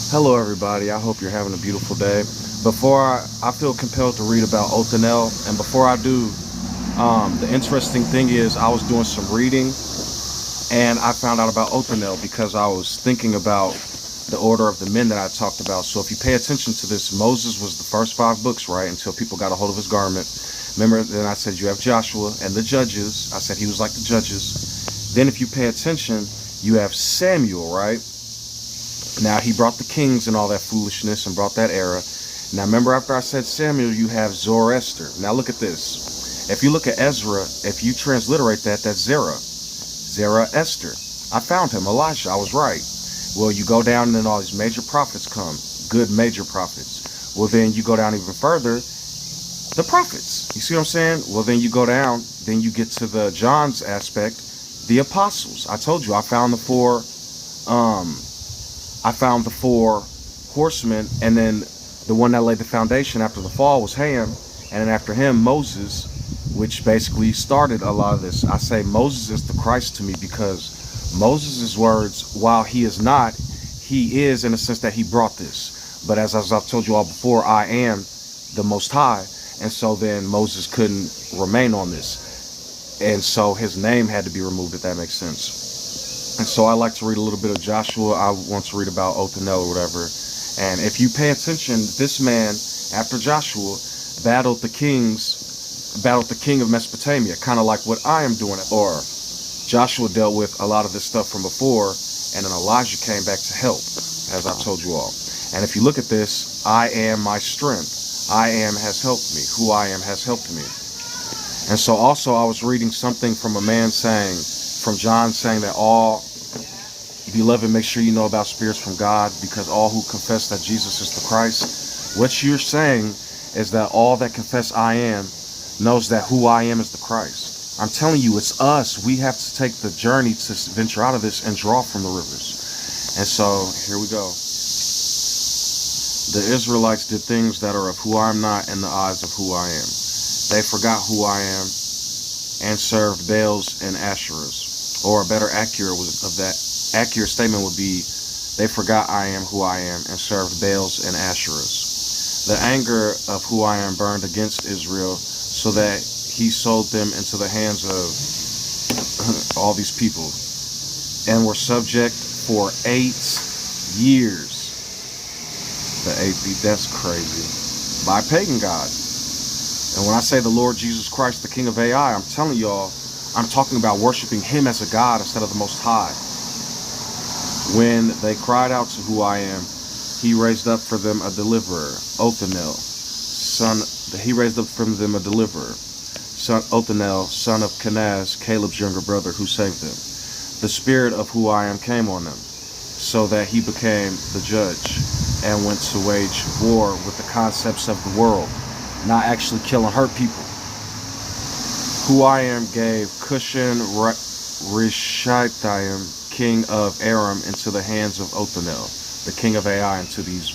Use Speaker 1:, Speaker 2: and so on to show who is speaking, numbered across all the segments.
Speaker 1: Hello, everybody. I hope you're having a beautiful day. I feel compelled to read about Othniel, and before I do, the interesting thing is I was doing some reading, and I found out about Othniel because I was thinking about the order of the men that I talked about. So if you pay attention to this, Moses was the first five books, right? Until people got a hold of his garment. Remember, then I said you have Joshua and the judges. I said he was like the judges. Then if you pay attention, you have Samuel, right? Now he brought the kings and all that foolishness and brought that era. Now remember, after I said Samuel, you have Zoroaster. Now look at this. If you look at Ezra, if you transliterate that, that's Zerah Esther. I found him, Elijah. I was right. Well, you go down and then all these major prophets come, good major prophets. Well, then you go down even further, the prophets. You see what I'm saying? Well, then you go down, then you get to the John's aspect, the apostles. I told you I found the four horsemen, and then the one that laid the foundation after the fall was Ham, and then after him Moses, which basically started a lot of this. I say Moses is the Christ to me because Moses' words, while he is not, he is in the sense that he brought this. But as I've told you all before, I am the Most High, and so then Moses couldn't remain on this, and so his name had to be removed, if that makes sense. And so I like to read a little bit of Joshua. I want to read about Othniel or whatever. And if you pay attention, this man, after Joshua, battled the king of Mesopotamia, kind of like what I am doing. Or Joshua dealt with a lot of this stuff from before, and then Elijah came back to help, as I've told you all. And if you look at this, I am my strength. I am has helped me. Who I am has helped me. And so also I was reading something from a man saying, from John saying that all beloved, make sure you know about spirits from God, because all who confess that Jesus is the Christ, what you're saying is that all that confess I am knows that who I am is the Christ. I'm telling you, it's us. We have to take the journey to venture out of this and draw from the rivers. And so here we go. The Israelites did things that are of who I am not in the eyes of who I am. They forgot who I am and served Baals and Asherahs. Or a better accurate statement would be, they forgot I am who I am and served Baals and Asherahs. The anger of who I am burned against Israel, so that he sold them into the hands of all these people, and were subject for 8 years. The 8th, that's crazy. By pagan God. And when I say the Lord Jesus Christ, the King of AI, I'm telling y'all, I'm talking about worshiping him as a God instead of the Most High. When they cried out to who I am, he raised up for them a deliverer, Othniel, Othniel, son of Kenaz, Caleb's younger brother, who saved them. The spirit of who I am came on them, so that he became the judge and went to wage war with the concepts of the world, not actually killing hurt people. Who I am gave Cushan Rishathaim, king of Aram, into the hands of Othniel, the king of Ai, into these.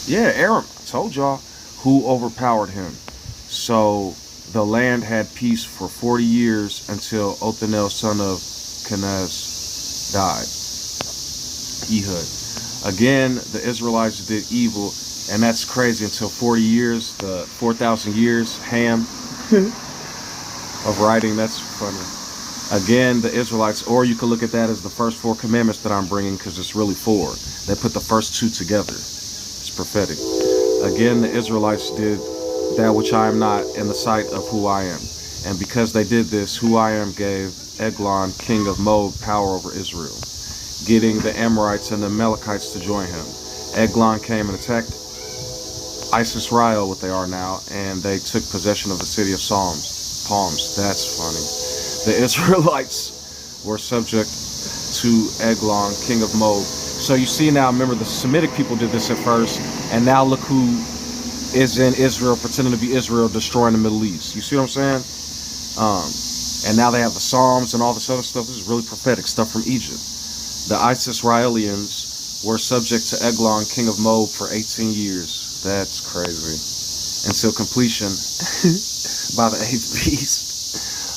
Speaker 1: Yeah, Aram, I told y'all, who overpowered him. So the land had peace for 40 years until Othniel, son of Kenaz, died. Ehud. Again, the Israelites did evil. And that's crazy, until 40 years, the 4,000 years, Ham, of writing. That's funny. Again, the Israelites, or you could look at that as the first 4 commandments that I'm bringing, because it's really 4. They put the first 2 together. It's prophetic. Again, the Israelites did that which I am not in the sight of who I am. And because they did this, who I am gave Eglon, king of Moab, power over Israel, getting the Amorites and the Amalekites to join him. Eglon came and attacked Isis Rael, what they are now, and they took possession of the city of Palms. That's funny. The Israelites were subject to Eglon, king of Moab. So you see now, remember, the Semitic people did this at first, and now look who is in Israel, pretending to be Israel, destroying the Middle East. You see what I'm saying? And now they have the Psalms and all this other stuff. This is really prophetic stuff from Egypt. The Isis Raelians were subject to Eglon, king of Moab, for 18 years. That's crazy. Until completion by the 8th beast.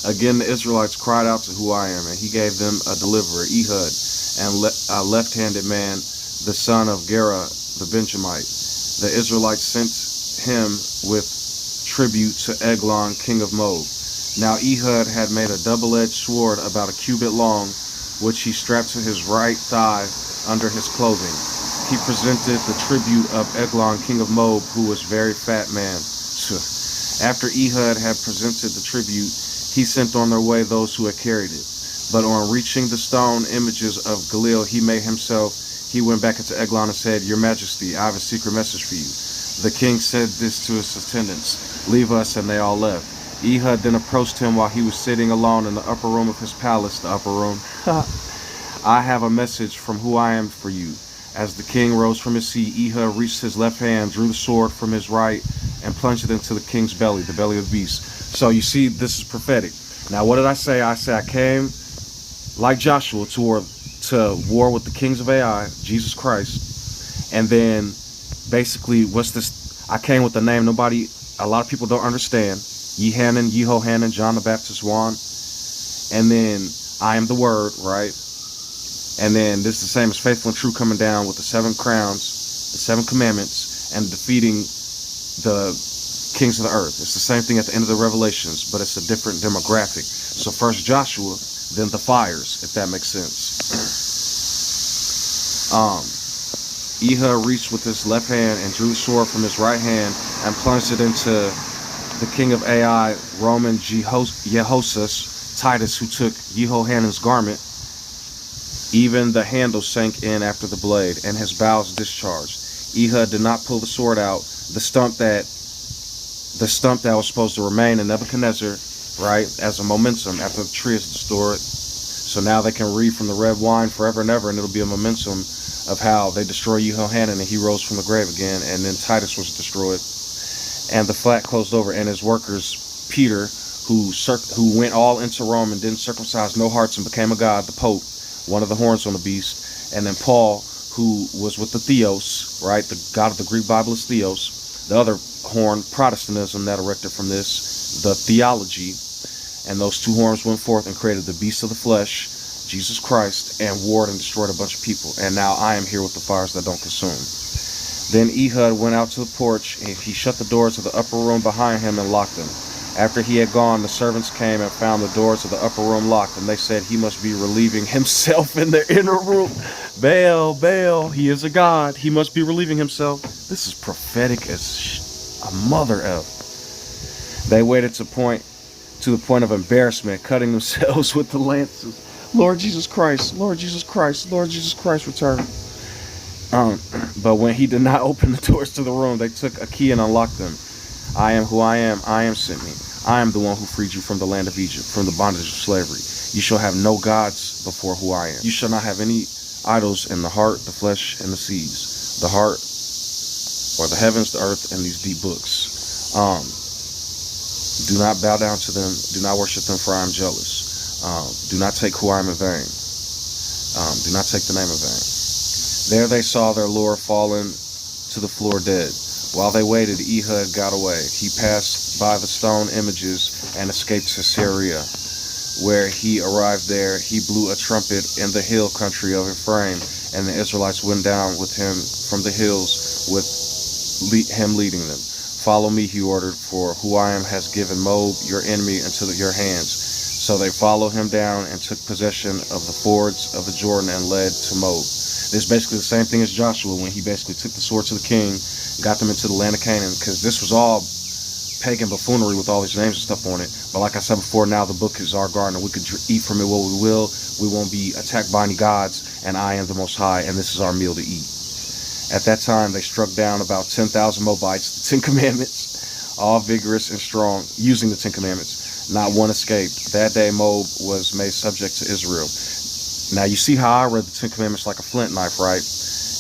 Speaker 1: Again, the Israelites cried out to who I am, and he gave them a deliverer, Ehud. and a left-handed man, the son of Gera the Benjamite. The Israelites sent him with tribute to Eglon, king of Moab. Now Ehud had made a double-edged sword about a cubit long, which he strapped to his right thigh under his clothing. He presented the tribute of Eglon, king of Moab, who was a very fat man. After Ehud had presented the tribute, he sent on their way those who had carried it. But on reaching the stone images of Galil, he went back into Eglon and said, Your Majesty, I have a secret message for you. The king said this to his attendants, Leave us, and they all left. Ehud then approached him while he was sitting alone in the upper room of his palace, the upper room. I have a message from who I am for you. As the king rose from his seat, Ehud reached his left hand, drew the sword from his right, and plunged it into the king's belly, the belly of the beast. So you see, this is prophetic. Now, what did I say? I said I came like Joshua to war with the kings of Ai, Jesus Christ. And then basically, what's this? I came with the name a lot of people don't understand. Yehohanan, John the Baptist, Juan. And then I am the word, right? And then this is the same as faithful and true coming down with the 7 crowns, the 7 commandments, and defeating the kings of the earth. It's the same thing at the end of the Revelations, but it's a different demographic. So first Joshua, then the fires, if that makes sense. Ehud reached with his left hand and drew the sword from his right hand and plunged it into the king of Ai, Roman Jehoshaphat, Titus, who took Jehohanan's garment. Even the handle sank in after the blade, and his bowels discharged. Ehud did not pull the sword out. The stump that was supposed to remain in Nebuchadnezzar, right, as a momentum after the tree is destroyed. So now they can read from the red wine forever and ever, and it'll be a momentum of how they destroy Jehohanan, and he rose from the grave again, and then Titus was destroyed. And the flat closed over, and his workers, Peter, who went all into Rome and didn't circumcise no hearts and became a god, the Pope, one of the horns on the beast, and then Paul, who was with the Theos, right, the god of the Greek Bible is Theos, the other horn, Protestantism, that erected from this, the theology, and those 2 horns went forth and created the beast of the flesh, Jesus Christ, and warred and destroyed a bunch of people. And now I am here with the fires that don't consume. Then Ehud went out to the porch, and he shut the doors of the upper room behind him and locked them. After he had gone, the servants came and found the doors of the upper room locked, and they said he must be relieving himself in the inner room. Baal, he is a god. He must be relieving himself. This is prophetic as a mother of. They waited to the point of embarrassment, cutting themselves with the lances. Lord Jesus Christ, Lord Jesus Christ, Lord Jesus Christ, return. But when he did not open the doors to the room, they took a key and unlocked them. I am who I am sent me. I am the one who freed you from the land of Egypt, from the bondage of slavery. You shall have no gods before who I am. You shall not have any idols in the heart, the flesh, and the seas. The heart, or the heavens, the earth, and these deep books. Do not bow down to them. Do not worship them, for I am jealous. Do not take who I am in vain. Do not take the name in vain. There they saw their Lord fallen to the floor dead. While they waited, Ehud got away. He passed by the stone images and escaped to Syria. Where he arrived there, he blew a trumpet in the hill country of Ephraim, and the Israelites went down with him from the hills, with him leading them. Follow me, he ordered, for who I am has given Moab, your enemy, into your hands. So they followed him down and took possession of the fords of the Jordan and led to Moab. This is basically the same thing as Joshua when he basically took the sword to the king, got them into the land of Canaan, because this was all pagan buffoonery with all these names and stuff on it. But like I said before, now the book is our garden, and we could eat from it what we will. We won't be attacked by any gods, and I am the Most High, and this is our meal to eat. At that time, they struck down about 10,000 Moabites, the 10 Commandments, all vigorous and strong, using the 10 Commandments. Not one escaped. That day, Moab was made subject to Israel. Now, you see how I read the 10 Commandments like a flint knife, right?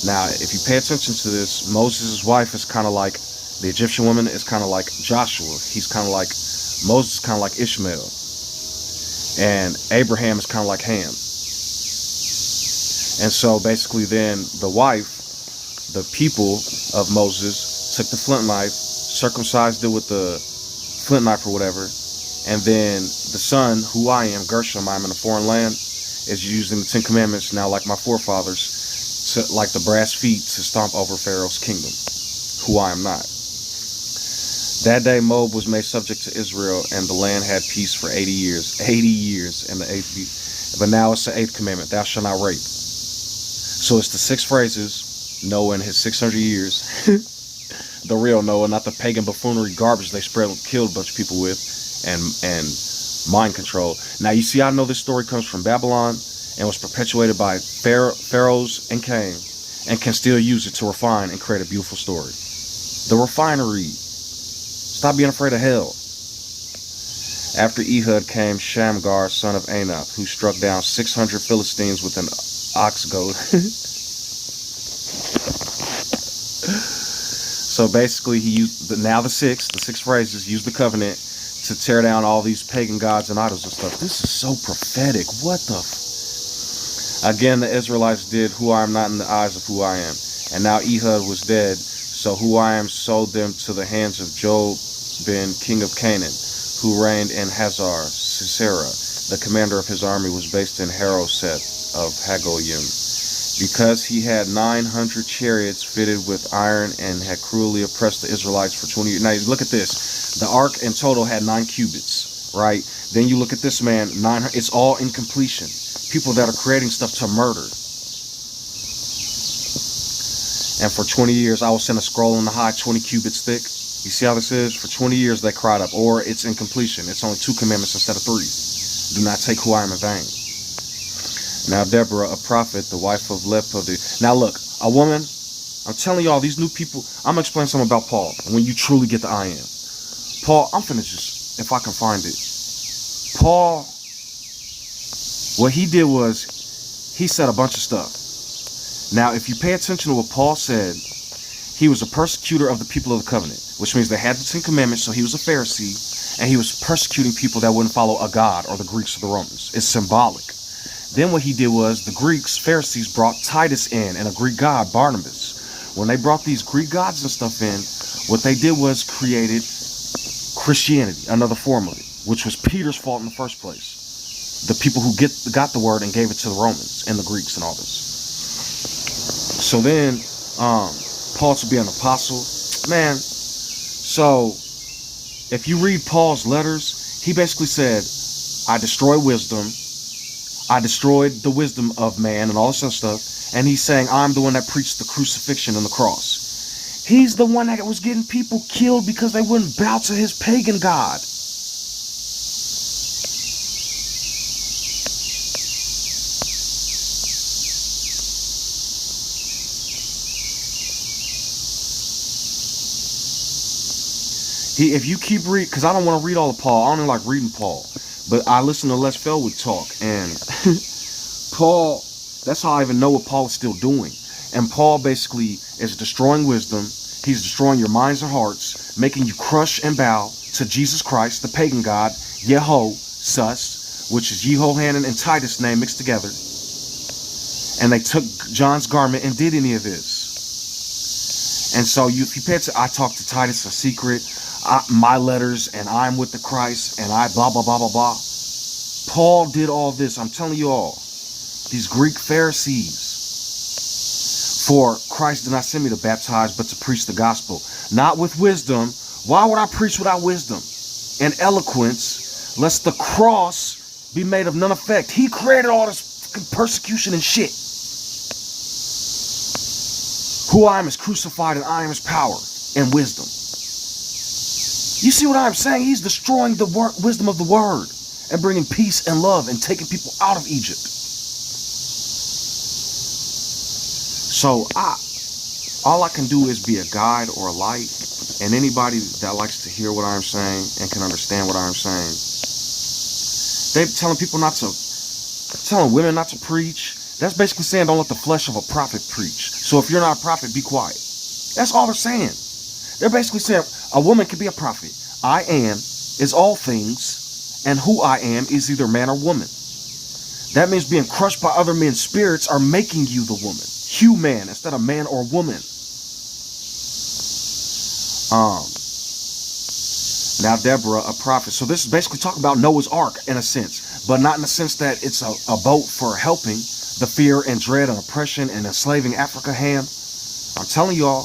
Speaker 1: Now, if you pay attention to this, Moses' wife is kind of like, the Egyptian woman is kind of like Joshua. He's kind of like, Moses is kind of like Ishmael. And Abraham is kind of like Ham. And so basically then the wife, the people of Moses, took the flint knife, circumcised it with the flint knife or whatever. And then the son, who I am, Gershom, I'm in a foreign land, is using the Ten Commandments now, like my forefathers, like the brass feet, to stomp over Pharaoh's kingdom, who I am not. That day Moab was made subject to Israel, and the land had peace for 80 years. 80 years, and the eighth. But now it's the 8th commandment: thou shalt not rape. So it's the 6 phrases Noah in his 600 years. The real Noah, not the pagan buffoonery garbage they killed a bunch of people with, and mind control. Now you see, I know this story comes from Babylon and was perpetuated by pharaohs and Cain, and can still use it to refine and create a beautiful story. The refinery. Stop being afraid of hell. After Ehud came Shamgar, son of Anath, who struck down 600 Philistines with an ox goad. So basically, he used the 6 phrases, used the covenant to tear down all these pagan gods and idols and stuff. This is so prophetic. What the? Again, the Israelites did who I am not in the eyes of who I am. And now Ehud was dead, so who I am sold them to the hands of Jobin, king of Canaan, who reigned in Hazar. Sisera, the commander of his army, was based in Haroset of Hagoyim, because he had 900 chariots fitted with iron and had cruelly oppressed the Israelites for 20 years. Now, look at this. The ark in total had 9 cubits, right? Then you look at this man, 900. It's all incompletion. People that are creating stuff to murder. And for 20 years, I will send a scroll in the high 20 cubits thick. You see how this is? For 20 years, they cried up. Or it's incompletion. It's only 2 commandments instead of 3. Do not take who I am in vain. Now Deborah, a prophet, the wife of now look, a woman, I'm telling y'all, these new people, I'm going to explain something about Paul, when you truly get the I am. Paul, I'm finna just, if I can find it. Paul, what he did was, he said a bunch of stuff. Now, if you pay attention to what Paul said, he was a persecutor of the people of the covenant, which means they had the 10 commandments, so he was a Pharisee, and he was persecuting people that wouldn't follow a god, or the Greeks or the Romans. It's symbolic. Then what he did was, the Greeks, Pharisees, brought Titus in, and a Greek god, Barnabas. When they brought these Greek gods and stuff in, what they did was created Christianity, another form of it, which was Peter's fault in the first place. The people who got the word and gave it to the Romans and the Greeks and all this. So then, Paul to be an apostle, man. So if you read Paul's letters, he basically said, I destroy wisdom. I destroyed the wisdom of man and all this other stuff. And he's saying, I'm the one that preached the crucifixion and the cross. He's the one that was getting people killed because they wouldn't bow to his pagan god. If you keep reading, because I don't want to read all of Paul. I don't like reading Paul. But I listen to Les Felwood talk, and Paul, that's how I even know what Paul is still doing. And Paul basically is destroying wisdom. He's destroying your minds and hearts, making you crush and bow to Jesus Christ, the pagan god, Yeho-Sus, which is Jehohanan and Titus' name mixed together. And they took John's garment and did any of this. And so if you pay attention, I talked to Titus in secret. My letters, and I'm with the Christ, and I blah, blah, blah, blah, blah. Paul did all this. I'm telling you all. These Greek Pharisees. For Christ did not send me to baptize, but to preach the gospel. Not with wisdom. Why would I preach without wisdom? And eloquence, lest the cross be made of none effect. He created all this fucking persecution and shit. Who I am is crucified, and I am his power and wisdom. You see what I'm saying? He's destroying the wisdom of the word and bringing peace and love and taking people out of Egypt. So all I can do is be a guide or a light, and anybody that likes to hear what I'm saying and can understand what I'm saying. They're telling people telling women not to preach. That's basically saying don't let the flesh of a prophet preach. So if you're not a prophet, be quiet. That's all they're saying. They're basically saying a woman can be a prophet. I am is all things, and who I am is either man or woman. That means being crushed by other men's spirits are making you the woman. Human instead of man or woman. Now Deborah, a prophet. So this is basically talking about Noah's Ark in a sense, but not in the sense that it's a boat for helping the fear and dread and oppression and enslaving Africa. Ham. I'm telling y'all.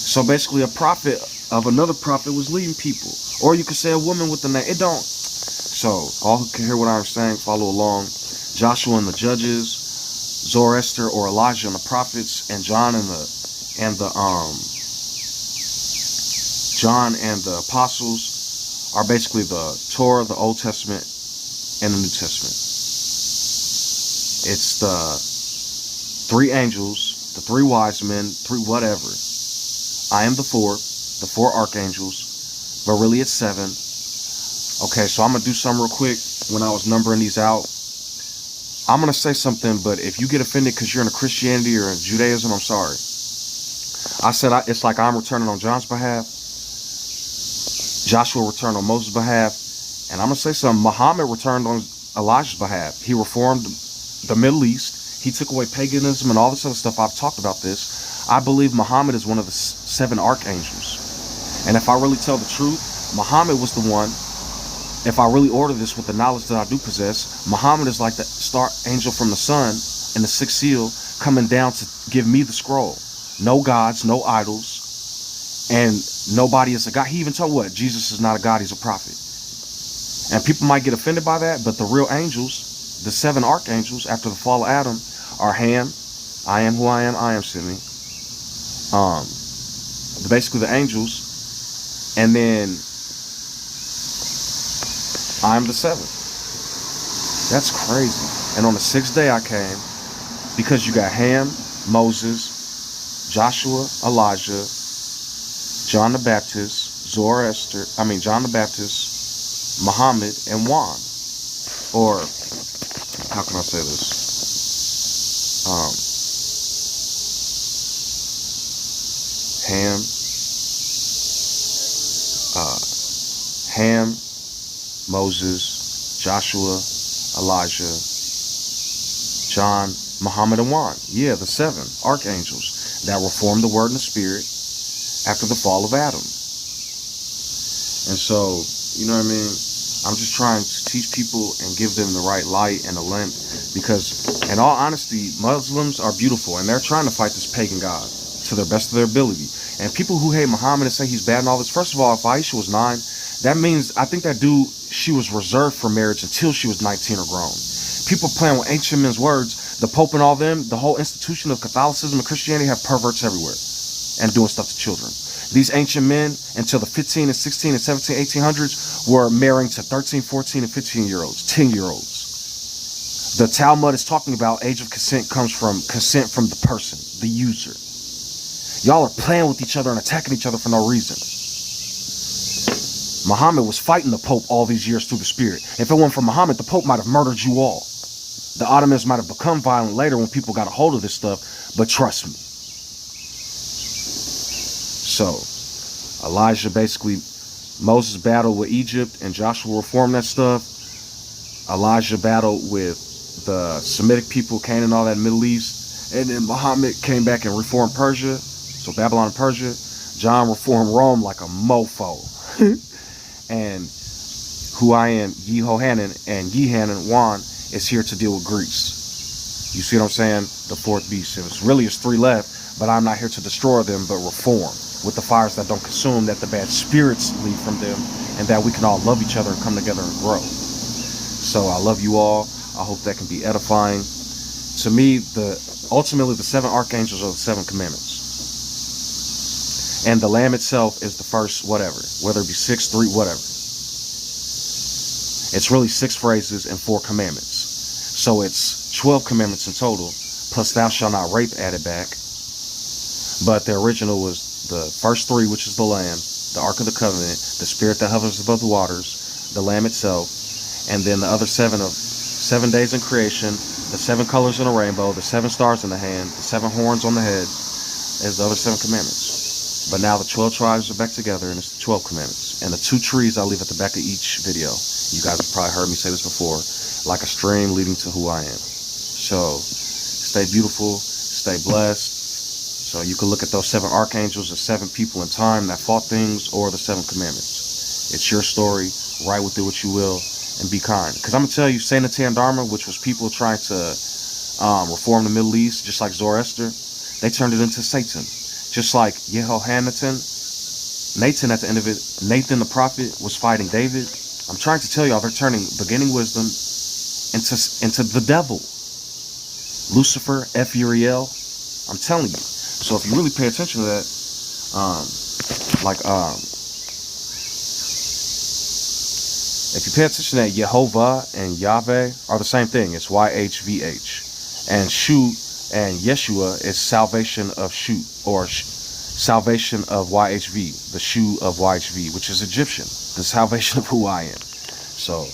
Speaker 1: So basically a prophet of another prophet was leading people. Or you could say a woman with the name. It don't. So all who can hear what I'm saying, follow along. Joshua and the judges, Zoroaster or Elijah and the prophets, and John and the apostles are basically the Torah, the Old Testament, and the New Testament. It's the three angels, the three wise men, three whatever. I am the four archangels, but really it's seven. Okay, so I'm going to do something real quick. When I was numbering these out, I'm going to say something, but if you get offended because you're in a Christianity or in Judaism, I'm sorry. I said it's like I'm returning on John's behalf. Joshua returned on Moses' behalf. And I'm going to say something. Muhammad returned on Elijah's behalf. He reformed the Middle East. He took away paganism and all this other stuff. I've talked about this. I believe Muhammad is one of the seven archangels. And if I really tell the truth, Muhammad was the one. If I really order this with the knowledge that I do possess, Muhammad is like the star angel from the sun in the sixth seal coming down to give me the scroll. No gods, no idols, and nobody is a god. He even told what? Jesus is not a god, he's a prophet. And people might get offended by that, but the real angels, the seven archangels after the fall of Adam, are Ham, I am who I am Sydney. Basically the angels, and then I am the seventh. That's crazy. And on the sixth day I came, because you got Ham, Moses, Joshua, Elijah, John the Baptist, John the Baptist, Muhammad, and Juan. Or, how can I say this? Ham, Moses, Joshua, Elijah, John, Muhammad, and Juan. Yeah, the seven archangels that reformed the word and the spirit after the fall of Adam. And so, you know what I mean? I'm just trying to teach people and give them the right light and the lamp, because in all honesty, Muslims are beautiful and they're trying to fight this pagan god to the best of their ability. And people who hate Muhammad and say he's bad and all this, first of all, if Aisha was 9, that means I think that dude, she was reserved for marriage until she was 19 or grown. People playing with ancient men's words, the Pope and all them, the whole institution of Catholicism and Christianity have perverts everywhere and doing stuff to children. These ancient men, until the 15 and 16 and 17, 1800s, were marrying to 13, 14, and 15-year-olds, 10-year-olds. The Talmud is talking about age of consent comes from consent from the person, the user. Y'all are playing with each other and attacking each other for no reason. Muhammad was fighting the Pope all these years through the spirit. If it weren't for Muhammad, the Pope might have murdered you all. The Ottomans might have become violent later when people got a hold of this stuff, but trust me. So, Elijah basically, Moses battled with Egypt and Joshua reformed that stuff. Elijah battled with the Semitic people, Canaan, all that Middle East. And then Muhammad came back and reformed Persia. So Babylon and Persia. John reformed Rome like a mofo. And Huayan, Yehohanan, and Yehanan, Juan, is here to deal with Greece. You see what I'm saying? The fourth beast. It's really is 3 left, but I'm not here to destroy them, but reform with the fires that don't consume, that the bad spirits leave from them, and that we can all love each other and come together and grow. So I love you all. I hope that can be edifying. To me, ultimately the 7 archangels are the 7 commandments. And the Lamb itself is the first whatever, whether it be 6, 3, whatever. It's really 6 phrases and 4 commandments. So it's 12 commandments in total, plus thou shalt not rape added back. But the original was the first 3, which is the Lamb, the Ark of the Covenant, the Spirit that hovers above the waters, the Lamb itself, and then the other 7 of 7 days in creation, the 7 colors in a rainbow, the 7 stars in the hand, the 7 horns on the head, is the other 7 commandments. But now the 12 tribes are back together, and it's the 12 commandments. And the 2 trees I leave at the back of each video. You guys have probably heard me say this before, like a stream leading to who I am. So stay beautiful, stay blessed, So you can look at those 7 archangels as 7 people in time that fought things, or the 7 commandments. It's your story. Write with it what you will, and be kind. Because I'm going to tell you, Sanatan Dharma, which was people trying to reform the Middle East, just like Zoroaster, they turned it into Satan. Just like Yehohanan, Nathan, at the end of it, Nathan the prophet was fighting David. I'm trying to tell y'all, they're turning beginning wisdom into the devil. Lucifer, Uriel. I'm telling you. So if you really pay attention to that, if you pay attention to that, Yehovah and Yahweh are the same thing. It's YHVH. And Shu and Yeshua is salvation of Shu, or salvation of YHV, the Shu of YHV, which is Egyptian, the salvation of who I am. So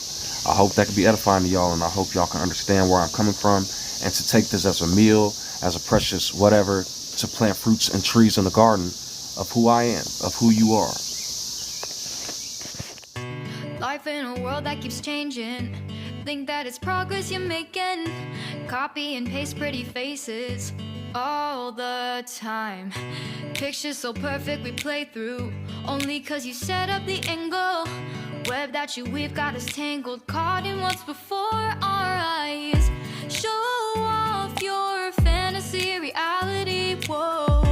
Speaker 1: I hope that can be edifying to y'all, and I hope y'all can understand where I'm coming from, and to take this as a meal, as a precious whatever, to plant fruits and trees in the garden of who I am, of who you are.
Speaker 2: Life in a world that keeps changing. Think that it's progress you're making. Copy and paste pretty faces all the time. Pictures so perfect we play through, only cause you set up the angle. Web that you weave got us tangled, caught in what's before our eyes. Show off your fantasy reality, whoa,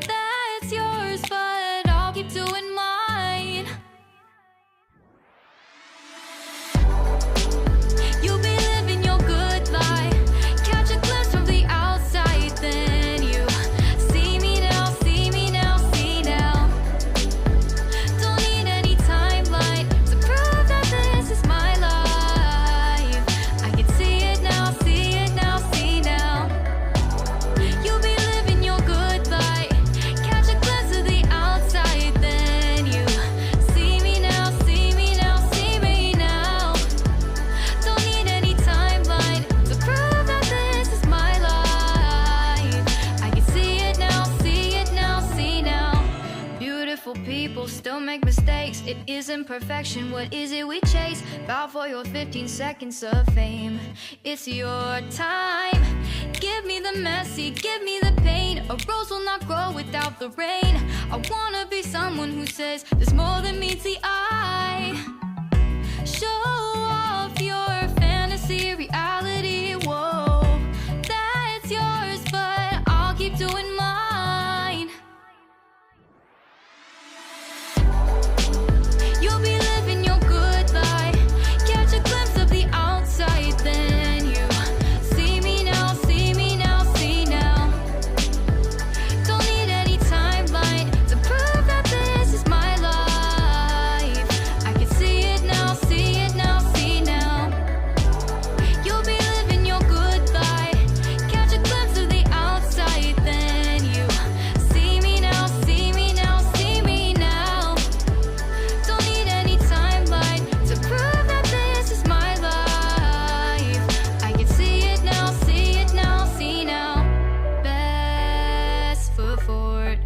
Speaker 2: that's yours, but I'll keep doing mine. You'll be living your good life, catch a glimpse from the outside, then you see me now, see me now, see now. Don't need any timeline to prove that this is my life. I can see it now, see it now, see now. You'll be living your good life, catch a glimpse of the outside, then you see me now, see me now, see me now. Don't need any timeline to prove that this is my life. I can see it now, see it now, see now. Beautiful people still make mistakes. It isn't perfection, what is it we chase? Bow for your 15 seconds of fame. It's your time. Give me the messy, give me the pain. A rose will not grow without the rain. I wanna be someone who says there's more than meets the eye. Show off your fantasy reality, whoa, that's yours, but I'll keep doing mine. You'll be living your good life, catch a glimpse of the outside, then you see me now, see me now, see now. Don't need any timeline to prove that this is my life. I can see it now, see it now, see now. You'll be living your good life, catch a glimpse of the outside, then you see me now, see me now, see me now. Don't need any timeline to prove that this is my life. I can see it now, see it now, see now. Best foot forward,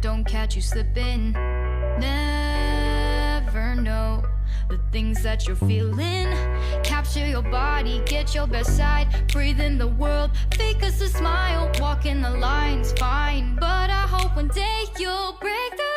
Speaker 2: don't catch you slipping. Never know the things that you're feeling. Capture your body, get your best side. Breathe in the world, fake us a smile. Walk in the lines, fine, but I hope one day you'll break through.